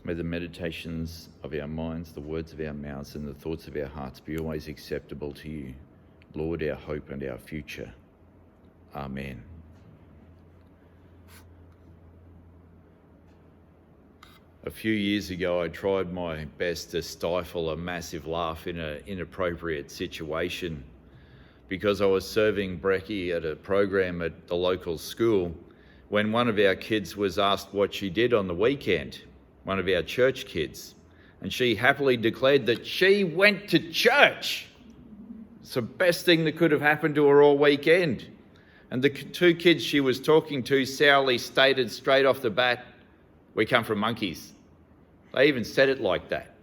May the meditations of our minds, the words of our mouths, and the thoughts of our hearts be always acceptable to you, Lord, our hope and our future. Amen. A few years ago, I tried my best to stifle a massive laugh in an inappropriate situation because I was serving brekkie at a program at the local school when one of our kids was asked what she did on the weekend, one of our church kids, and she happily declared that she went to church. It's the best thing that could have happened to her all weekend. And the two kids she was talking to sourly stated straight off the bat, "We come from monkeys." They even said it like that.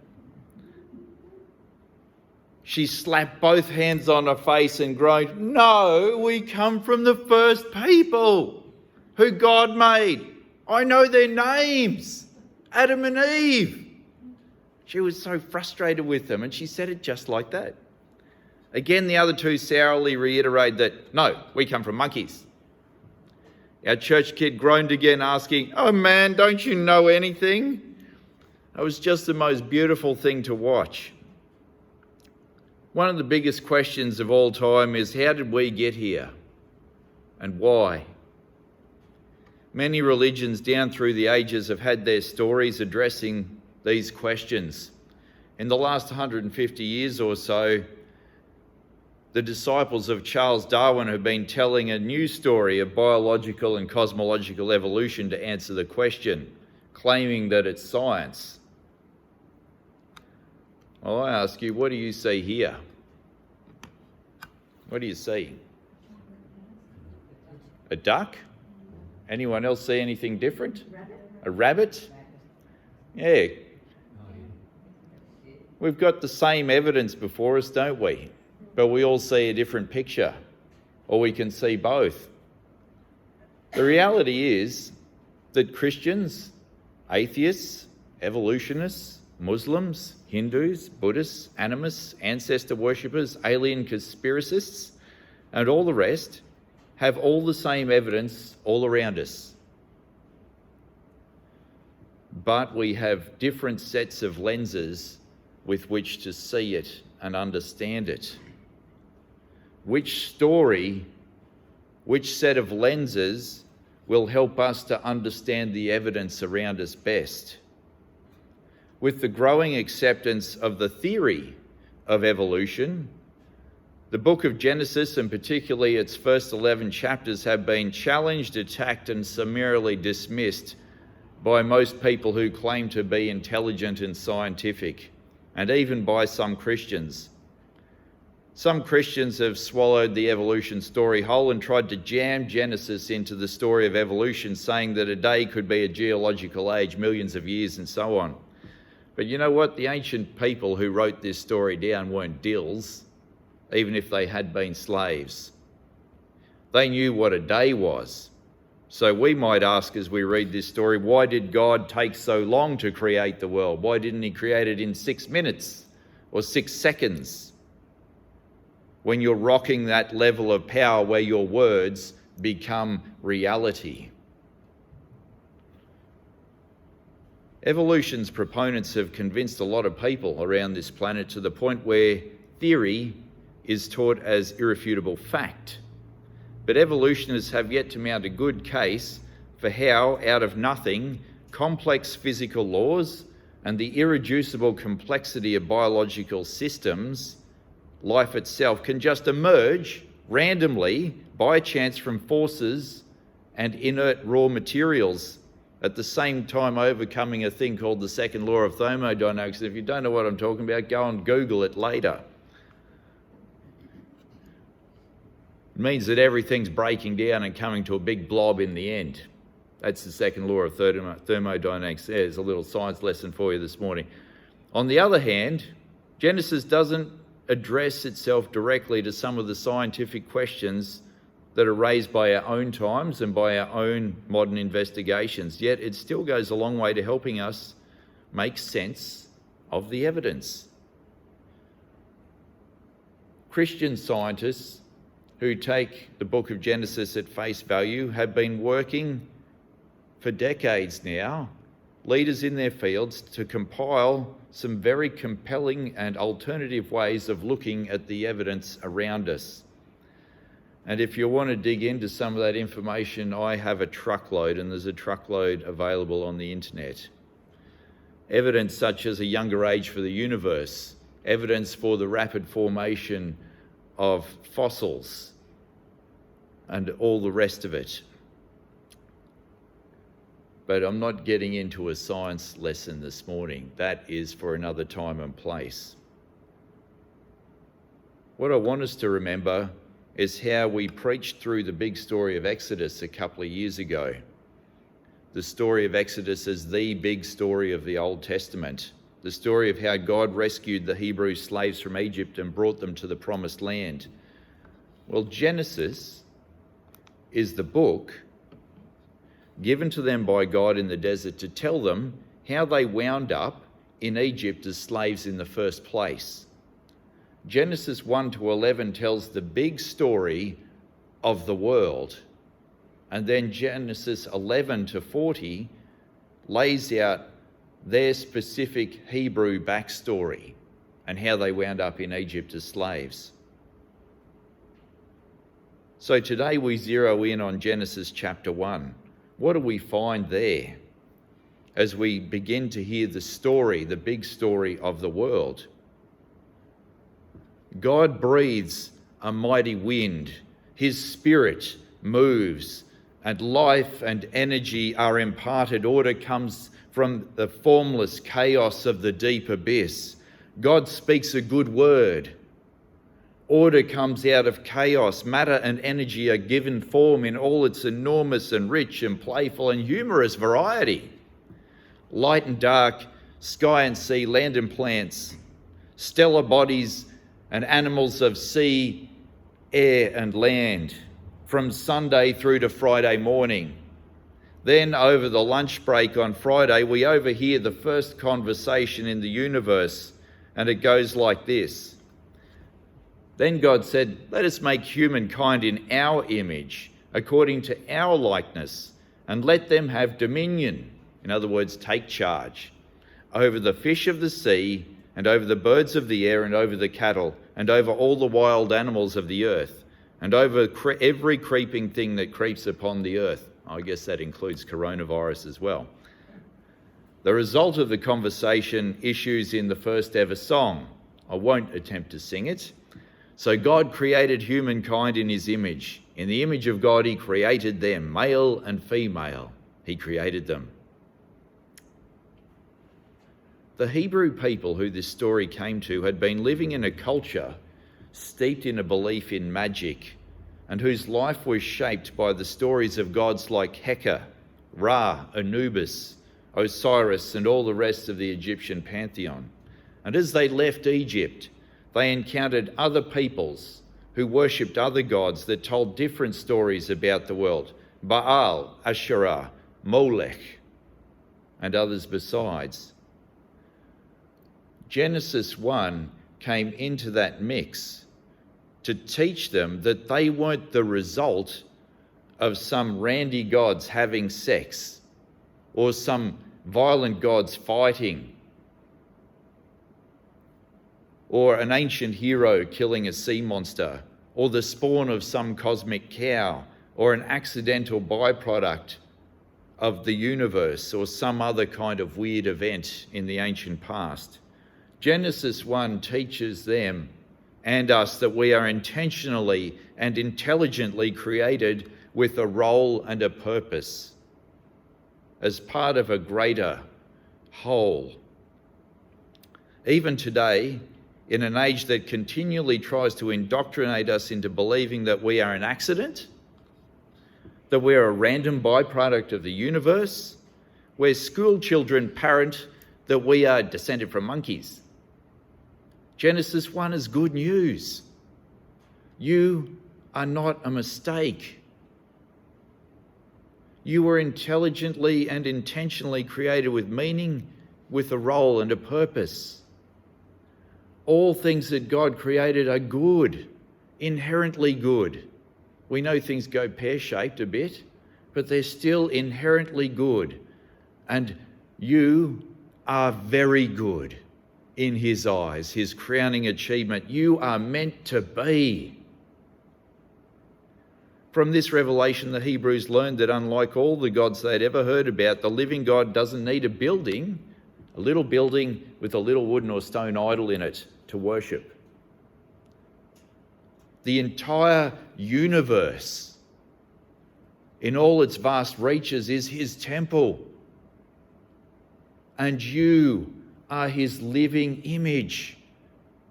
She slapped both hands on her face and groaned, "No, we come from the first people who God made. I know their names, Adam and Eve." She was so frustrated with them, and she said it just like that. Again, the other two sourly reiterated that, "No, we come from monkeys." Our church kid groaned again, asking, "Oh man, don't you know anything?" It was just the most beautiful thing to watch. One of the biggest questions of all time is, how did we get here? And why? Many religions down through the ages have had their stories addressing these questions. In the last 150 years or so, the disciples of Charles Darwin have been telling a new story of biological and cosmological evolution to answer the question, claiming that it's science. Well, I ask you, what do you see here? What do you see? A duck? Anyone else see anything different? A rabbit? Yeah. We've got the same evidence before us, don't we? But we all see a different picture, or we can see both. The reality is that Christians, atheists, evolutionists, Muslims, Hindus, Buddhists, animists, ancestor worshippers, alien conspiracists, and all the rest have all the same evidence all around us. But we have different sets of lenses with which to see it and understand it. Which story, which set of lenses will help us to understand the evidence around us best? With the growing acceptance of the theory of evolution, the book of Genesis, and particularly its first 11 chapters, have been challenged, attacked, and summarily dismissed by most people who claim to be intelligent and scientific, and even by some Christians. Some Christians have swallowed the evolution story whole and tried to jam Genesis into the story of evolution, saying that a day could be a geological age, millions of years, and so on. But you know what? The ancient people who wrote this story down weren't dills, even if they had been slaves. They knew what a day was. So we might ask as we read this story, why did God take so long to create the world? Why didn't he create it in 6 minutes or 6 seconds? When you're rocking that level of power where your words become reality. Evolution's proponents have convinced a lot of people around this planet to the point where theory is taught as irrefutable fact. But evolutionists have yet to mount a good case for how, out of nothing, complex physical laws and the irreducible complexity of biological systems, life itself, can just emerge randomly by chance from forces and inert raw materials, at the same time overcoming a thing called the second law of thermodynamics. If you don't know what I'm talking about, go and Google it later. It means that everything's breaking down and coming to a big blob in the end. That's the second law of thermodynamics. There's a little science lesson for you this morning. On the other hand, Genesis doesn't address itself directly to some of the scientific questions that are raised by our own times and by our own modern investigations, yet it still goes a long way to helping us make sense of the evidence. Christian scientists who take the book of Genesis at face value have been working for decades now leaders in their fields, to compile some very compelling and alternative ways of looking at the evidence around us. And if you want to dig into some of that information, I have a truckload, and there's a truckload available on the internet. Evidence such as a younger age for the universe, evidence for the rapid formation of fossils, and all the rest of it. But I'm not getting into a science lesson this morning. That is for another time and place. What I want us to remember is how we preached through the big story of Exodus a couple of years ago. The story of Exodus is the big story of the Old Testament. The story of how God rescued the Hebrew slaves from Egypt and brought them to the promised land. Well, Genesis is the book given to them by God in the desert to tell them how they wound up in Egypt as slaves in the first place. Genesis 1 to 11 tells the big story of the world. And then Genesis 11 to 40 lays out their specific Hebrew backstory and how they wound up in Egypt as slaves. So today we zero in on Genesis chapter 1. What do we find there as we begin to hear the story, the big story of the world? God breathes a mighty wind. His spirit moves, and life and energy are imparted. Order comes from the formless chaos of the deep abyss. God speaks a good word. Order comes out of chaos. Matter and energy are given form in all its enormous and rich and playful and humorous variety. Light and dark, sky and sea, land and plants, stellar bodies and animals of sea, air and land, from Sunday through to Friday morning. Then over the lunch break on Friday, we overhear the first conversation in the universe, and it goes like this. Then God said, "Let us make humankind in our image, according to our likeness, and let them have dominion," in other words, take charge, "over the fish of the sea, and over the birds of the air, and over the cattle, and over all the wild animals of the earth, and over every creeping thing that creeps upon the earth." I guess that includes coronavirus as well. The result of the conversation issues in the first ever song. I won't attempt to sing it. So God created humankind in his image. In the image of God, he created them, male and female. He created them. The Hebrew people who this story came to had been living in a culture steeped in a belief in magic, and whose life was shaped by the stories of gods like Heka, Ra, Anubis, Osiris, and all the rest of the Egyptian pantheon. And as they left Egypt, they encountered other peoples who worshipped other gods that told different stories about the world: Baal, Asherah, Molech, and others besides. Genesis 1 came into that mix to teach them that they weren't the result of some randy gods having sex or some violent gods fighting or an ancient hero killing a sea monster or the spawn of some cosmic cow or an accidental byproduct of the universe or some other kind of weird event in the ancient past. Genesis 1 teaches them and us that we are intentionally and intelligently created with a role and a purpose as part of a greater whole. Even today, in an age that continually tries to indoctrinate us into believing that we are an accident, that we're a random byproduct of the universe, where school children parrot that we are descended from monkeys, Genesis 1 is good news. You are not a mistake. You were intelligently and intentionally created with meaning, with a role and a purpose. All things that God created are good, inherently good. We know things go pear-shaped a bit, but they're still inherently good. And You are very good in his eyes, his crowning achievement. You are meant to be. From this revelation, the Hebrews learned that unlike all the gods they'd ever heard about, the living God doesn't need a little building with a little wooden or stone idol in it to worship. The entire universe, in all its vast reaches, is his temple. And you are his living image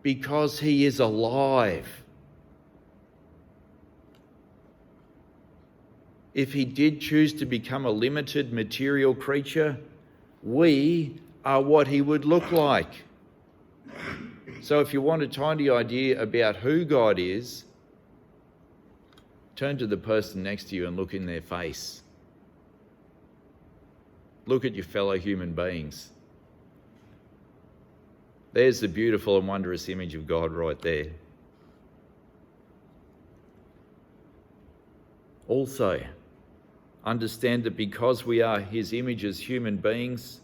because he is alive. If he did choose to become a limited material creature, we are what he would look like. So if you want a tiny idea about who God is, turn to the person next to you and look in their face. Look at your fellow human beings. There's the beautiful and wondrous image of God right there. Also, understand that because we are his image as human beings,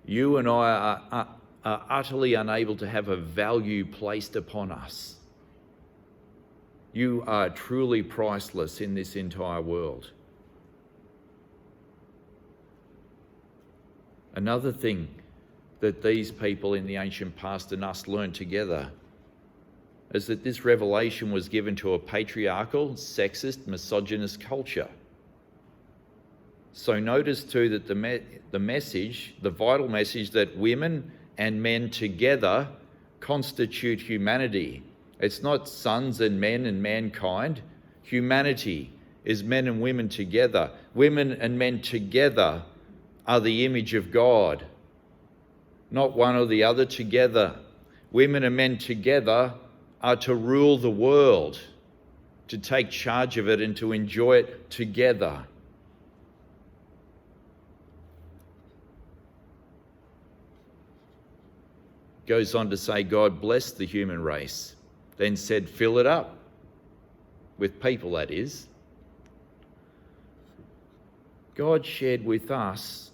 you and I are utterly unable to have a value placed upon us. You are truly priceless in this entire world. Another thing that these people in the ancient past and us learned together is that this revelation was given to a patriarchal, sexist, misogynist culture. So notice too that the message, the vital message that women and men together constitute humanity. It's not sons and men and mankind. Humanity is men and women together. Women and men together are the image of God, not one or the other together. Women and men together are to rule the world, to take charge of it and to enjoy it together. Goes on to say, God blessed the human race, then said, fill it up with people, that is. God shared with us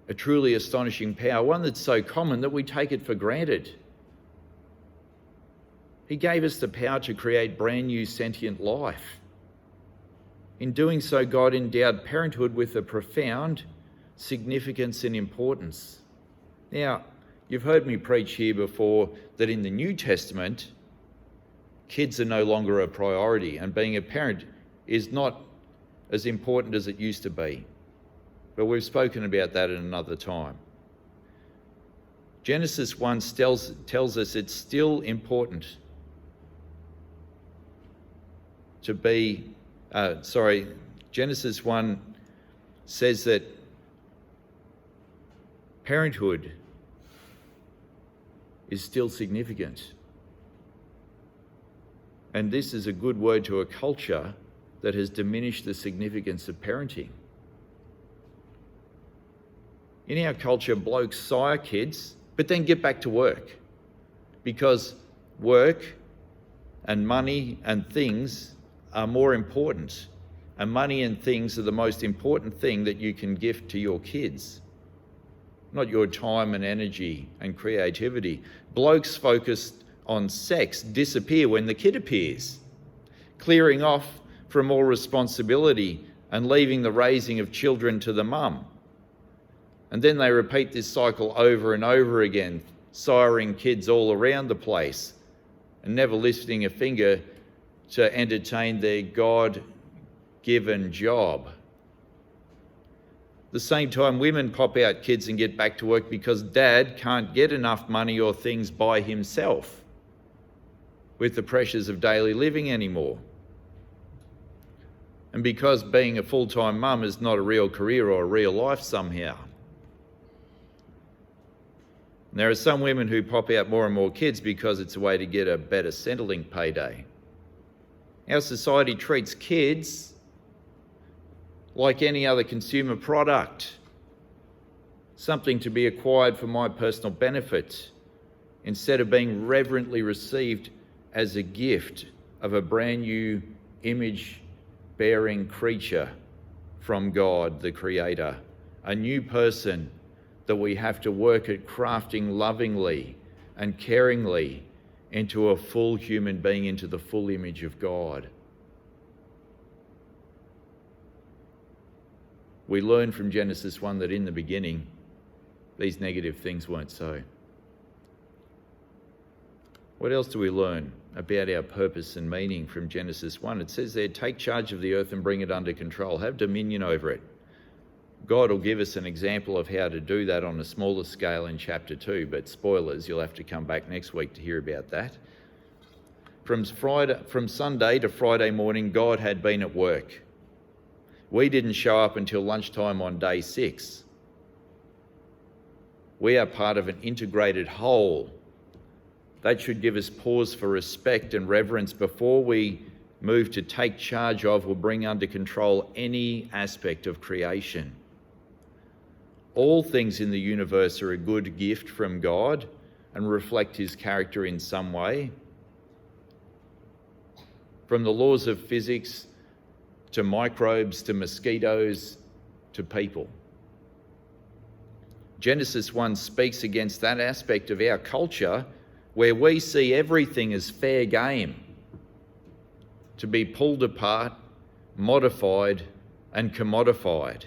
a truly astonishing power, one that's so common that we take it for granted. He gave us the power to create brand new sentient life. In doing so, God endowed parenthood with a profound significance and importance. Now, you've heard me preach here before that in the New Testament, kids are no longer a priority, and being a parent is not as important as it used to be. But we've spoken about that at another time. Genesis 1 tells us it's still important to be, Genesis 1 says that parenthood is still significant. And this is a good word to a culture that has diminished the significance of parenting. In our culture, blokes sire kids, but then get back to work, because work and money and things are more important, and money and things are the most important thing that you can gift to your kids, not your time and energy and creativity. Blokes focused on sex disappear when the kid appears, clearing off from all responsibility and leaving the raising of children to the mum. And then they repeat this cycle over and over again, siring kids all around the place and never lifting a finger to entertain their God-given job. At the same time, women pop out kids and get back to work because dad can't get enough money or things by himself with the pressures of daily living anymore. And because being a full-time mum is not a real career or a real life somehow. And there are some women who pop out more and more kids because it's a way to get a better Centrelink payday. Our society treats kids like any other consumer product, something to be acquired for my personal benefit, instead of being reverently received as a gift of a brand new image-bearing creature from God, the Creator, a new person that we have to work at crafting lovingly and caringly into a full human being, into the full image of God. We learn from Genesis 1 that in the beginning, these negative things weren't so. What else do we learn about our purpose and meaning from Genesis 1? It says there, take charge of the earth and bring it under control. Have dominion over it. God will give us an example of how to do that on a smaller scale in chapter 2, but spoilers, you'll have to come back next week to hear about that. From Sunday to Friday morning, God had been at work. We didn't show up until lunchtime on day 6. We are part of an integrated whole. That should give us pause for respect and reverence before we move to take charge of or bring under control any aspect of creation. All things in the universe are a good gift from God and reflect his character in some way. From the laws of physics to microbes to mosquitoes to people. Genesis 1 speaks against that aspect of our culture where we see everything as fair game, to be pulled apart, modified and commodified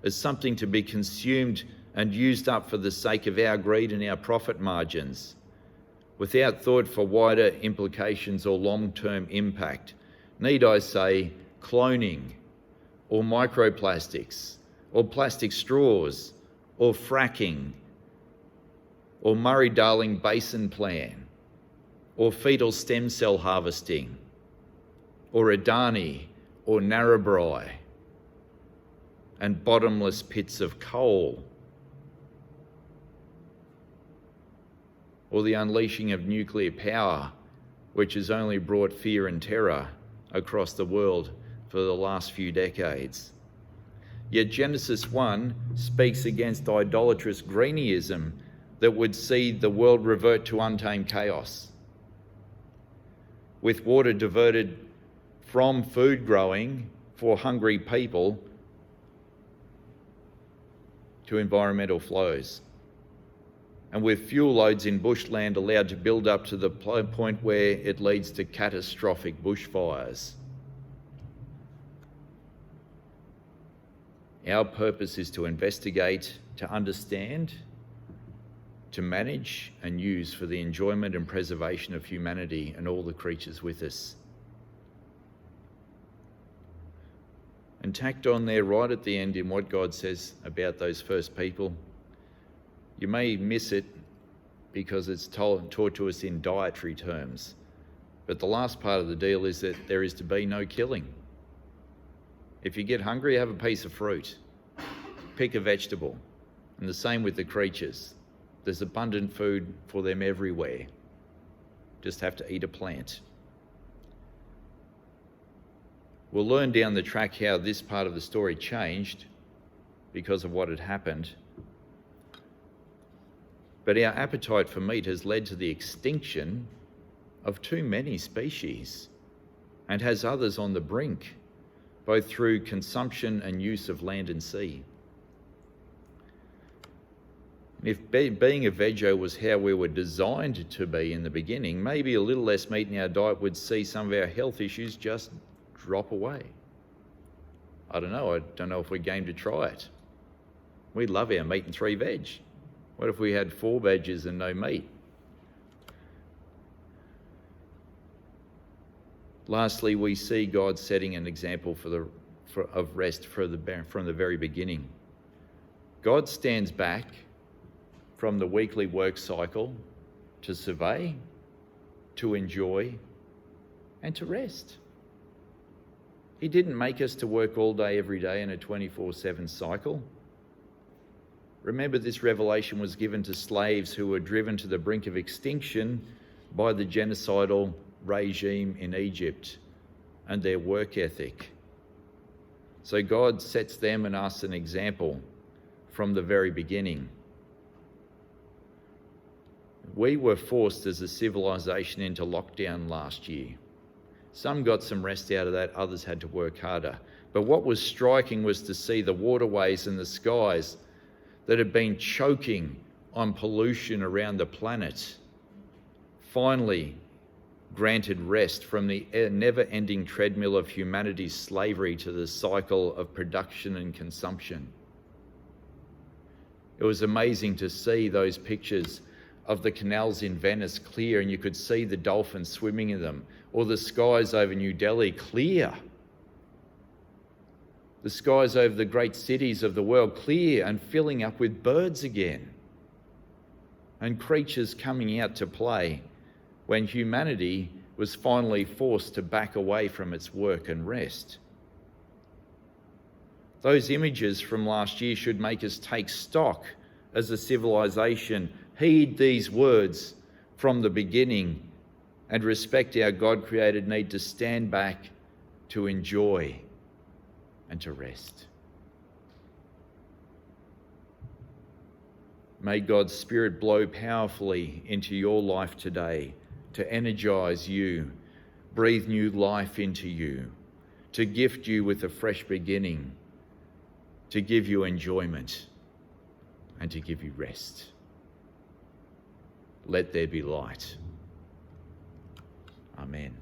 as something to be consumed and used up for the sake of our greed and our profit margins, without thought for wider implications or long-term impact. Need I say cloning, or microplastics, or plastic straws, or fracking, or Murray-Darling Basin Plan, or fetal stem cell harvesting, or Adani, or Narrabri, and bottomless pits of coal, or the unleashing of nuclear power, which has only brought fear and terror across the world for the last few decades. Yet Genesis 1 speaks against idolatrous greeneism that would see the world revert to untamed chaos, with water diverted from food growing for hungry people to environmental flows, and with fuel loads in bushland allowed to build up to the point where it leads to catastrophic bushfires. Our purpose is to investigate, to understand, to manage and use for the enjoyment and preservation of humanity and all the creatures with us. And tacked on there right at the end in what God says about those first people, you may miss it because it's taught to us in dietary terms, but the last part of the deal is that there is to be no killing. If you get hungry, have a piece of fruit, pick a vegetable, and the same with the creatures. There's abundant food for them everywhere. Just have to eat a plant. We'll learn down the track how this part of the story changed because of what had happened. But our appetite for meat has led to the extinction of too many species and has others on the brink, both through consumption and use of land and sea. If being a veggie was how we were designed to be in the beginning, maybe a little less meat in our diet would see some of our health issues just drop away. I don't know if we're game to try it. We love our meat and 3 veg. What if we had 4 veggies and no meat? Lastly, we see God setting an example of rest from the very beginning. God stands back from the weekly work cycle to survey, to enjoy, and to rest. He didn't make us to work all day, every day in a 24/7 cycle. Remember, this revelation was given to slaves who were driven to the brink of extinction by the genocidal regime in Egypt and their work ethic. So God sets them and us an example from the very beginning. We were forced as a civilization into lockdown last year. Some got some rest out of that, others had to work harder. But what was striking was to see the waterways and the skies that had been choking on pollution around the planet finally granted rest from the never-ending treadmill of humanity's slavery to the cycle of production and consumption. It was amazing to see those pictures of the canals in Venice clear, and you could see the dolphins swimming in them, or the skies over New Delhi clear. The skies over the great cities of the world clear and filling up with birds again, and creatures coming out to play when humanity was finally forced to back away from its work and rest. Those images from last year should make us take stock as a civilization, heed these words from the beginning, and respect our God-created need to stand back, to enjoy, and to rest. May God's Spirit blow powerfully into your life today to energize you, breathe new life into you, to gift you with a fresh beginning, to give you enjoyment, and to give you rest. Let there be light. Amen.